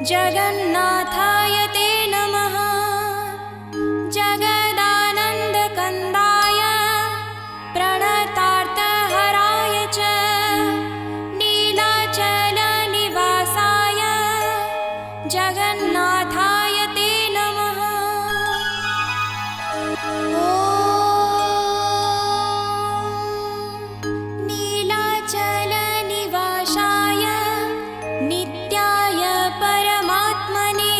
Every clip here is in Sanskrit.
जगन्नाथाय ते नमः। जगदानन्दकन्दाय प्रणतार्थहराय च नीलाचलनिवासाय जगन्नाथाय ते नमः। ॐ नीलाचलनिवासाय नित्याय परमात्मने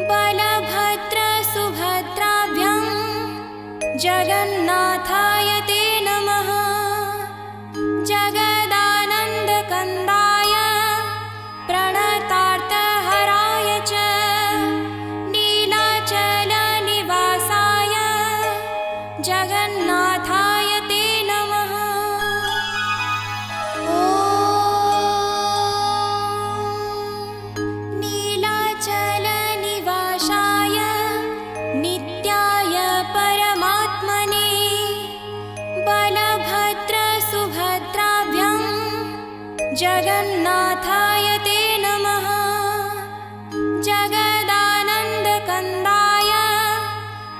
बलभद्रसुभद्राभ्यां जगन्नाथाय ते नमः। जगदानन्दकन्दाय प्रणतार्थहराय च नीलाचलनिवासाय जगन्नाथाय ते नमः। ॐ नीलाचलनिवासाय नित्याय परमात्मने बलभद्रसुभद्राभ्यां जगन्नाथाय ते नमः। जगदानन्दकन्दाय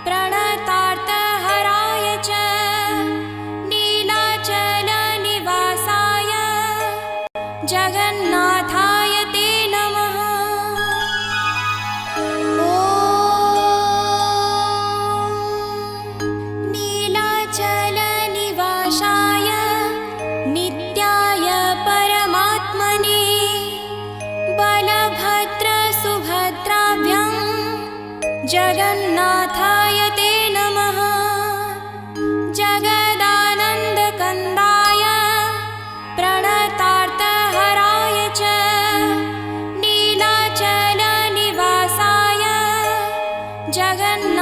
प्रणतार्थहराय च नीलाचलनिवासाय जगन्नाथाय ते नमः। ॐ नीलाचलनिवासाय नित्याय परमात्मने बलभद्रसुभद्राभ्यां जगन्नाथाय ते नमः। जगदानन्दकन्दाय प्रणतार्थहराय च नीलाचलनिवासाय जगन्नाथाय